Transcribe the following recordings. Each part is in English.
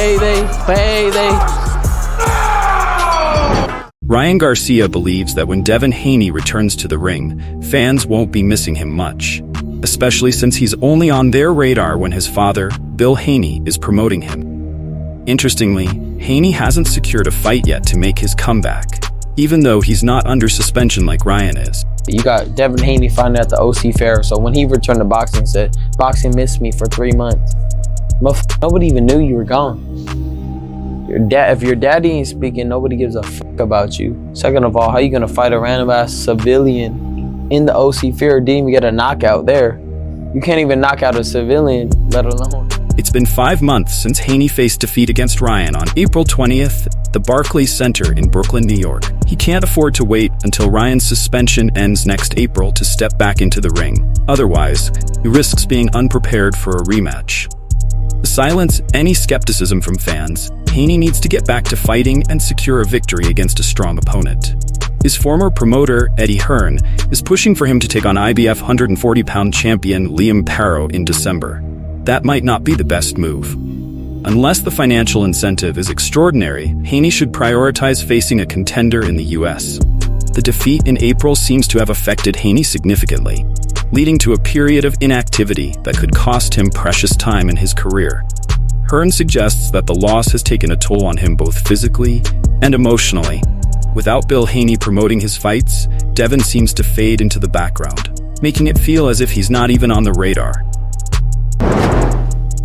Payday. Ryan Garcia believes that when Devin Haney returns to the ring, fans won't be missing him much, especially since he's only on their radar when his father, Bill Haney, is promoting him. Interestingly, Haney hasn't secured a fight yet to make his comeback, even though he's not under suspension like Ryan is. You got Devin Haney fighting at the OC Fair, so when he returned to boxing, said, "Boxing missed me for 3 months." Nobody even knew you were gone. If your daddy ain't speaking, nobody gives a fuck about you. Second of all, how you gonna fight a random ass civilian in the OC Fair? Didn't even get a knockout there. You can't even knock out a civilian, let alone. It's been 5 months since Haney faced defeat against Ryan on April 20th at the Barclays Center in Brooklyn, New York. He can't afford to wait until Ryan's suspension ends next April to step back into the ring. Otherwise, he risks being unprepared for a rematch. To silence any skepticism from fans, Haney needs to get back to fighting and secure a victory against a strong opponent. His former promoter, Eddie Hearn, is pushing for him to take on IBF 140-pound champion Liam Parrow in December. That might not be the best move. Unless the financial incentive is extraordinary, Haney should prioritize facing a contender in the US. The defeat in April seems to have affected Haney significantly, leading to a period of inactivity that could cost him precious time in his career. Hearn suggests that the loss has taken a toll on him both physically and emotionally. Without Bill Haney promoting his fights, Devin seems to fade into the background, making it feel as if he's not even on the radar.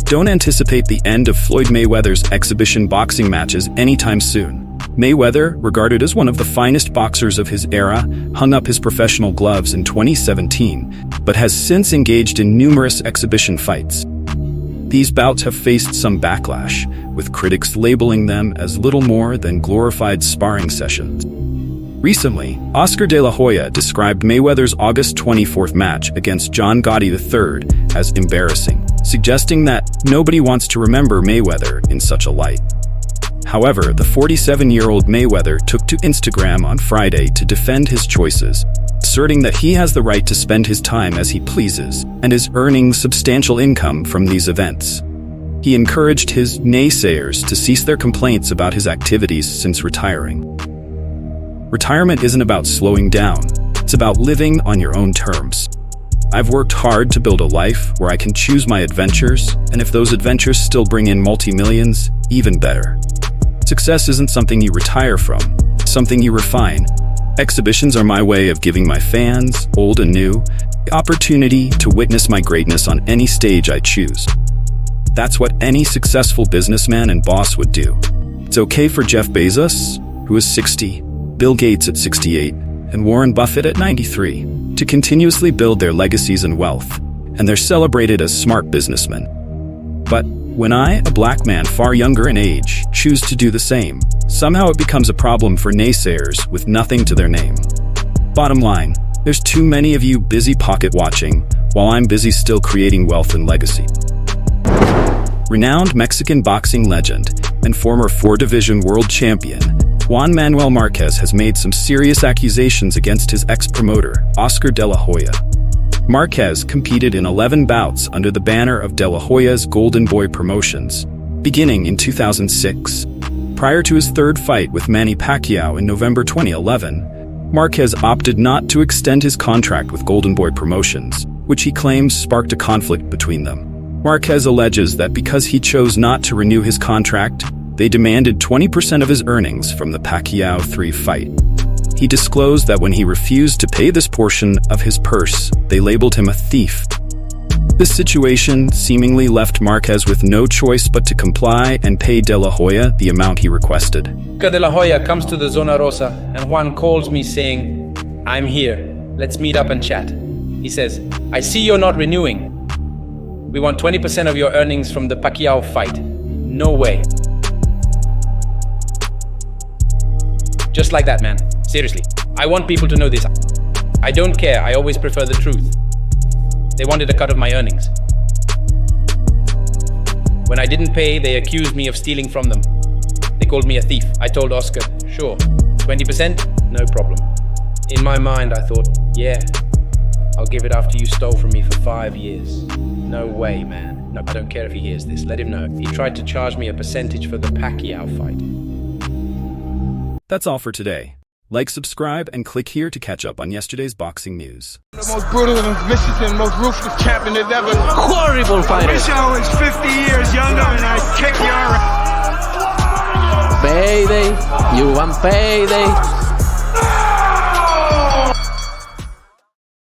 Don't anticipate the end of Floyd Mayweather's exhibition boxing matches anytime soon. Mayweather, regarded as one of the finest boxers of his era, hung up his professional gloves in 2017, but has since engaged in numerous exhibition fights. These bouts have faced some backlash, with critics labeling them as little more than glorified sparring sessions. Recently, Oscar de la Hoya described Mayweather's August 24th match against John Gotti III as embarrassing, suggesting that nobody wants to remember Mayweather in such a light. However, the 47-year-old Mayweather took to Instagram on Friday to defend his choices, asserting that he has the right to spend his time as he pleases and is earning substantial income from these events. He encouraged his naysayers to cease their complaints about his activities since retiring. Retirement isn't about slowing down, it's about living on your own terms. I've worked hard to build a life where I can choose my adventures, and if those adventures still bring in multi-millions, even better. Success isn't something you retire from, it's something you refine. Exhibitions are my way of giving my fans, old and new, the opportunity to witness my greatness on any stage I choose. That's what any successful businessman and boss would do. It's okay for Jeff Bezos, who is 60, Bill Gates at 68, and Warren Buffett at 93, to continuously build their legacies and wealth, and they're celebrated as smart businessmen. But when I, a black man far younger in age, choose to do the same, somehow it becomes a problem for naysayers with nothing to their name. Bottom line, there's too many of you busy pocket watching, while I'm busy still creating wealth and legacy. Renowned Mexican boxing legend and former 4-division world champion, Juan Manuel Marquez has made some serious accusations against his ex-promoter, Oscar de la Hoya. Marquez competed in 11 bouts under the banner of De La Hoya's Golden Boy Promotions, beginning in 2006. Prior to his third fight with Manny Pacquiao in November 2011, Marquez opted not to extend his contract with Golden Boy Promotions, which he claims sparked a conflict between them. Marquez alleges that because he chose not to renew his contract, they demanded 20% of his earnings from the Pacquiao 3 fight. He disclosed that when he refused to pay this portion of his purse, they labeled him a thief. This situation seemingly left Marquez with no choice but to comply and pay De La Hoya the amount he requested. De La Hoya comes to the Zona Rosa and Juan calls me saying, "I'm here, let's meet up and chat." He says, "I see you're not renewing. We want 20% of your earnings from the Pacquiao fight." No way. Just like that, man. Seriously. I want people to know this. I don't care. I always prefer the truth. They wanted a cut of my earnings. When I didn't pay, they accused me of stealing from them. They called me a thief. I told Oscar, sure, 20%? No problem. In my mind, I thought, yeah, I'll give it after you stole from me for 5 years. No way, man. No, I don't care if he hears this. Let him know. He tried to charge me a percentage for the Pacquiao fight. That's all for today. Like, subscribe, and click here to catch up on yesterday's boxing news. The most brutal and vicious and most ruthless champion that ever. Horrible fighter. I wish I was 50 years younger and I'd kick your ass. Payday. You want payday.